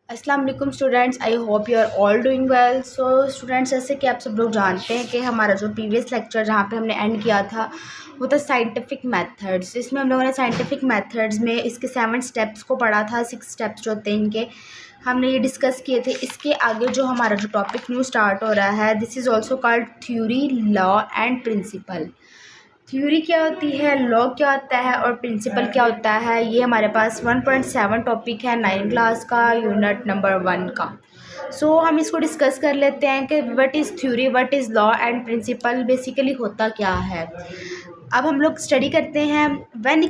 अस्सलाम वालेकुम students, I hope you are all doing well. So students, जैसे कि आप सब लोग जानते हैं कि हमारा जो प्रीवियस लेक्चर जहाँ पे हमने एंड किया था वो था साइंटिफिक मेथड्स। इसमें हम लोगों ने साइंटिफिक मेथड्स में इसके 7 स्टेप्स को पढ़ा था। 6 स्टेप्स जो थे इनके हमने ये डिस्कस किए थे। इसके आगे जो हमारा जो टॉपिक न्यू स्टार्ट हो रहा है, this is also called theory, law and principle. Theory क्या होती है, लॉ क्या होता है और प्रिंसिपल क्या होता है, ये हमारे पास 1.7 टॉपिक है 9 क्लास का, यूनिट नंबर 1 का। हम इसको डिस्कस कर लेते हैं कि what is theory, what is law and principle, basically होता क्या है। अब हम लोग स्टडी करते हैं। When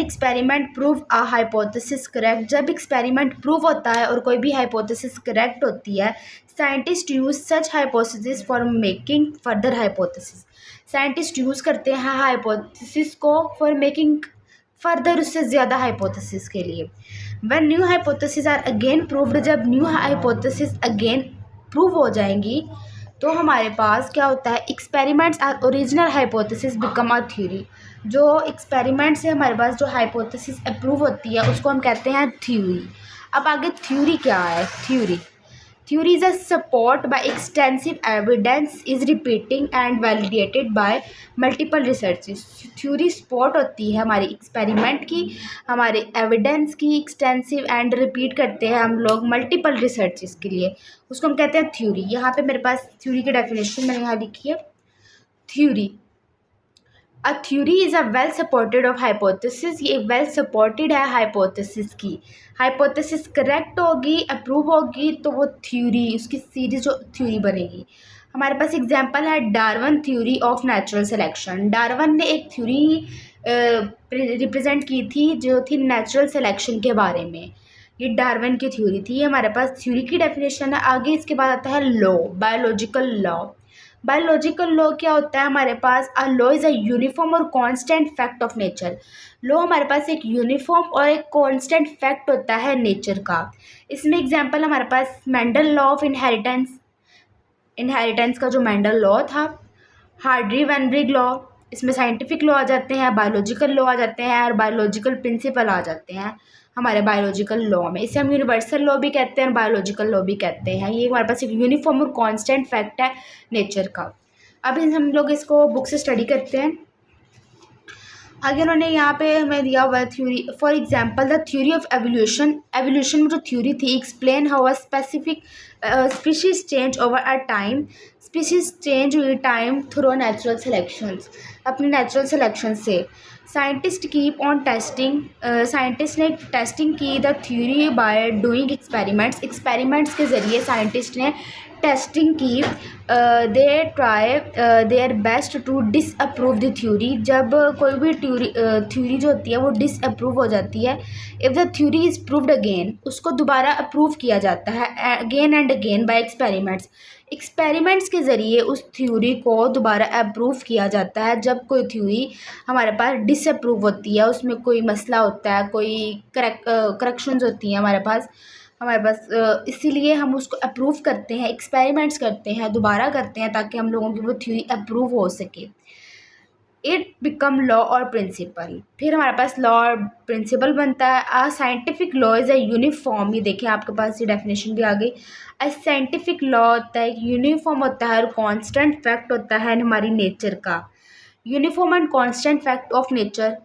experiment prove a hypothesis correct, जब एक्सपेरिमेंट प्रूव होता है और कोई भी हाइपोथेसिस करेक्ट होती है, scientist use such hypothesis for making further hypothesis. Scientist use करते हैं हाइपोथेसिस को फॉर मेकिंग फर्दर, उससे ज़्यादा हाइपोथेसिस के लिए। When new hypothesis are again proved, जब न्यू हाइपोथेसिस अगेन प्रूव हो जाएंगी तो हमारे पास क्या होता है, experiments are original hypothesis become a theory. जो एक्सपेरिमेंट से हमारे पास जो हाइपोथेसिस अप्रूव होती है उसको हम कहते हैं थ्योरी। अब आगे थ्योरी क्या है। Theory is a support by extensive evidence is repeating and validated by multiple researches। Theory support होती है हमारी एक्सपेरिमेंट की, हमारे एविडेंस की, एक्सटेंसिव एंड रिपीट करते हैं हम लोग मल्टीपल रिसर्चेस के लिए, उसको हम कहते हैं थ्योरी। यहाँ पे मेरे पास थ्योरी की डेफिनेशन मैंने यहाँ लिखी है। Theory, a theory is a well supported of hypothesis, ये वेल सपोर्टेड है हाइपोथेसिस की। हाइपोथेसिस करेक्ट होगी, अप्रूव होगी तो वो थ्योरी, उसकी सीरीज जो थ्योरी बनेगी। हमारे पास एग्जांपल है Darwin theory of natural selection. Darwin ने एक थ्योरी रिप्रेजेंट की थी जो थी नेचुरल सिलेक्शन के बारे में। ये डार्विन की थ्योरी थी। ये हमारे पास थ्योरी की डेफिनेशन है। आगे इसके बाद आता है law, biological law. Biological law क्या होता है हमारे पास, a law is a uniform और constant fact of nature. Law हमारे पास एक यूनिफॉर्म और एक कांस्टेंट फैक्ट होता है नेचर का। इसमें एग्जांपल हमारे पास Mendel law of inheritance, inheritance का जो मेंडल लॉ था। हार्डी वेनब्रिग लॉ, इसमें साइंटिफिक लॉ आ जाते हैं, बायोलॉजिकल लॉ आ जाते हैं और बायोलॉजिकल प्रिंसिपल आ जाते हैं हमारे बायोलॉजिकल लॉ में। इसे हम यूनिवर्सल लॉ भी कहते हैं, बायोलॉजिकल लॉ भी कहते हैं। ये हमारे पास एक यूनिफॉर्म और कांस्टेंट फैक्ट है नेचर का। अब हम लोग इसको बुक से स्टडी करते हैं। आगे उन्होंने यहाँ पे हमें दिया हुआ है theory. For example the theory of evolution, evolution में जो थ्योरी थी, explain how a specific species change over a time. Species change हुई टाइम थ्रू नेचुरल सिलेक्शंस, अपनी नेचुरल सिलेक्शन से। Scientist keep on testing, scientist ने testing की the theory by doing experiments, experiments के ज़रिए साइंटिस्ट ने testing की। They try their best to disapprove the theory, जब कोई भी थ्योरी जो होती है वो डिसअप्रूव हो जाती है। If the theory is proved again, उसको दोबारा अप्रूव किया जाता है again and again by experiments. Experiments के ज़रिए उस थ्योरी को दोबारा अप्रूव किया जाता है जब कोई थ्योरी हमारे पास डिसअप्रूव होती है, उसमें कोई मसला होता है, कोई करेक्शंस होती हैं हमारे पास इसीलिए हम उसको अप्रूव करते हैं, एक्सपेरिमेंट्स करते हैं, दोबारा करते हैं ताकि हम लोगों की वो थ्योरी अप्रूव हो सके। इट बिकम लॉ और प्रिंसिपल, फिर हमारे पास लॉ और प्रिंसिपल बनता है। A scientific law is a uniform, ये देखिए आपके पास ये डेफिनेशन भी आ गई। अ साइंटिफिक लॉ होता है, यूनिफॉर्म होता है और कॉन्स्टेंट फैक्ट होता है हमारी नेचर का। Uniform and constant fact of nature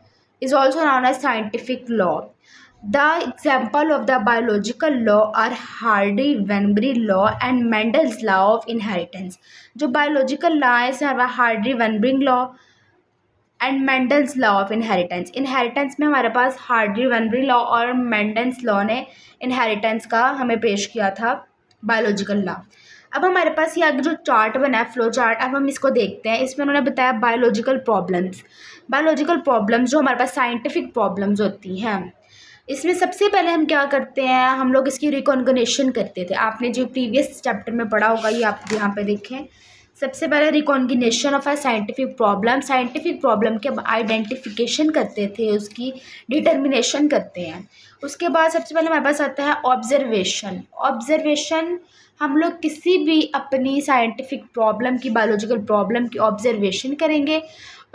is also known as scientific law. The example of the biological law are Hardy-Weinberg law and Mendel's law of inheritance. जो biological law है Hardy-Weinberg law and Mendel's law of inheritance. Inheritance में हमारे पास Hardy वेनब्री law और Mendel's law ने inheritance का हमें पेश किया था बायोलॉजिकल लॉ। अब हमारे पास ये आगे जो चार्ट बना है, फ्लो चार्ट, अब हम इसको देखते हैं। इसमें उन्होंने बताया बायोलॉजिकल प्रॉब्लम्स। बायोलॉजिकल प्रॉब्लम्स जो हमारे पास साइंटिफिक प्रॉब्लम्स होती हैं, इसमें सबसे पहले हम क्या करते हैं, हम लोग इसकी रिकॉग्निशन करते थे। आपने जो प्रीवियस चैप्टर में पढ़ा होगा ये आप यहाँ पे देखें। सबसे पहले recognition of a scientific problem, scientific problem के आइडेंटिफिकेशन करते थे, उसकी डिटर्मिनेशन करते हैं। उसके बाद सबसे पहले हमारे पास आता है ऑब्जर्वेशन। ऑब्जर्वेशन, हम लोग किसी भी अपनी साइंटिफिक प्रॉब्लम की, बायोलॉजिकल प्रॉब्लम की ऑब्जर्वेशन करेंगे,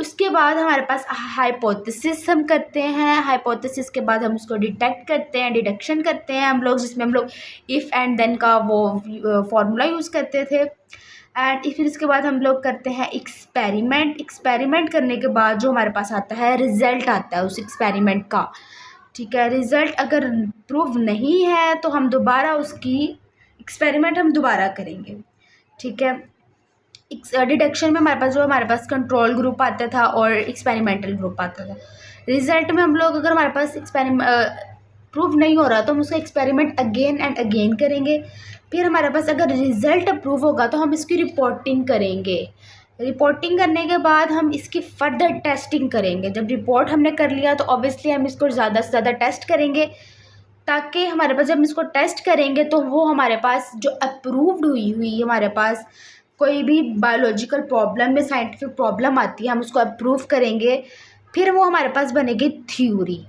उसके बाद हमारे पास हाइपोथेसिस हम करते हैं। हाइपोथेसिस के बाद हम उसको डिटेक्ट करते हैं, डिडक्शन करते हैं हम लोग, जिसमें हम लोग इफ़ एंड देन का वो फॉर्मूला यूज़ करते थे। एंड फिर इसके बाद हम लोग करते हैं एक्सपेरिमेंट। एक्सपेरिमेंट करने के बाद जो हमारे पास आता है रिज़ल्ट आता है उस एक्सपेरिमेंट का, ठीक है। रिज़ल्ट अगर प्रूव नहीं है तो हम दोबारा उसकी एक्सपेरिमेंट हम दोबारा करेंगे, ठीक है। डिडक्शन में हमारे पास कंट्रोल ग्रुप आता था और एक्सपेरिमेंटल ग्रुप आता था। रिजल्ट में हम लोग अगर हमारे पास प्रूव नहीं हो रहा तो हम उसका एक्सपेरिमेंट अगेन एंड अगेन करेंगे। फिर हमारे पास अगर रिज़ल्ट अप्रूव होगा तो हम इसकी रिपोर्टिंग करेंगे। रिपोर्टिंग करने के बाद हम इसकी फर्दर टेस्टिंग करेंगे। जब रिपोर्ट हमने कर लिया तो ऑब्वियसली हम इसको ज़्यादा से ज़्यादा टेस्ट करेंगे, ताकि हमारे पास जब हम इसको टेस्ट करेंगे तो वो हमारे पास जो अप्रूव्ड हुई हमारे पास कोई भी बायोलॉजिकल प्रॉब्लम या साइंटिफिक प्रॉब्लम आती है हम उसको अप्रूव करेंगे। फिर वो हमारे पास बनेगी थ्योरी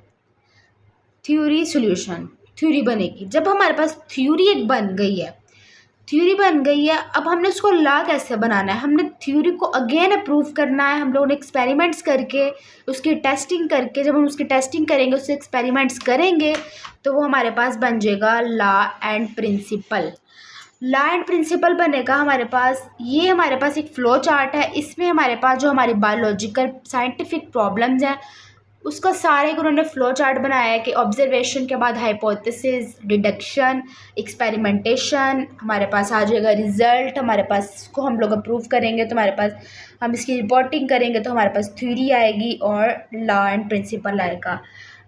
सॉल्यूशन, थ्योरी बनेगी। जब हमारे पास थ्योरी एक बन गई है, अब हमने उसको लॉ कैसे बनाना है, हमने थ्योरी को अगेन अप्रूव करना है। हम लोगों ने एक्सपेरिमेंट्स करके उसकी टेस्टिंग करके, जब हम उसकी टेस्टिंग करेंगे, उससे एक्सपेरिमेंट्स करेंगे तो वो हमारे पास बन जाएगा law and principle. Law and principle बनेगा हमारे पास। ये हमारे पास एक फ़्लो चार्ट है, इसमें हमारे पास जो हमारी बायोलॉजिकल साइंटिफिक प्रॉब्लम्स हैं उसका सारे को उन्होंने फ़्लो चार्ट बनाया है कि ऑब्जर्वेशन के बाद हाइपोथेसिस, डिडक्शन, एक्सपेरिमेंटेशन, हमारे पास आ जाएगा रिज़ल्ट। हमारे पास इसको हम लोग अप्रूव करेंगे तो हमारे पास हम इसकी रिपोर्टिंग करेंगे तो हमारे पास थ्योरी आएगी और लॉ एंड प्रिंसिपल आएगा।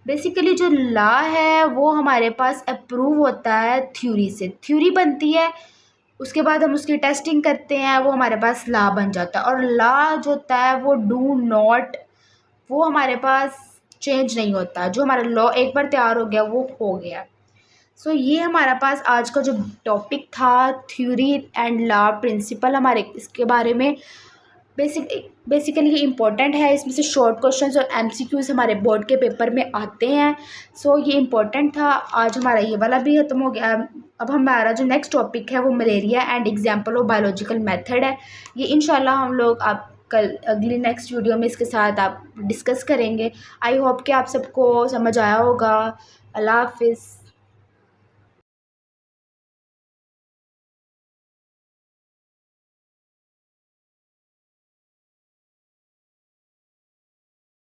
बेसिकली जो लॉ है वो हमारे पास अप्रूव होता है थ्योरी से, थ्योरी बनती है, उसके बाद हम उसकी टेस्टिंग करते हैं, वो हमारे पास लॉ बन जाता है। और लॉ जो होता है वो डू नॉट, वो हमारे पास चेंज नहीं होता। जो हमारा लॉ एक बार तैयार हो गया वो हो गया। सो ये हमारा पास आज का जो टॉपिक था थ्योरी एंड लॉ प्रिंसिपल, हमारे इसके बारे में बेसिकली ये इम्पोर्टेंट है। इसमें से शॉर्ट क्वेश्चंस और एमसीक्यूज़ हमारे बोर्ड के पेपर में आते हैं। सो ये इम्पोर्टेंट था। आज हमारा ये वाला भी ख़त्म हो गया। अब हमारा जो नेक्स्ट टॉपिक है वो malaria and example of biological method है। ये इंशाल्लाह हम लोग आप कल अगली नेक्स्ट वीडियो में इसके साथ आप डिस्कस करेंगे। आई होप कि आप सबको समझ आया होगा। अल्लाह हाफिज़।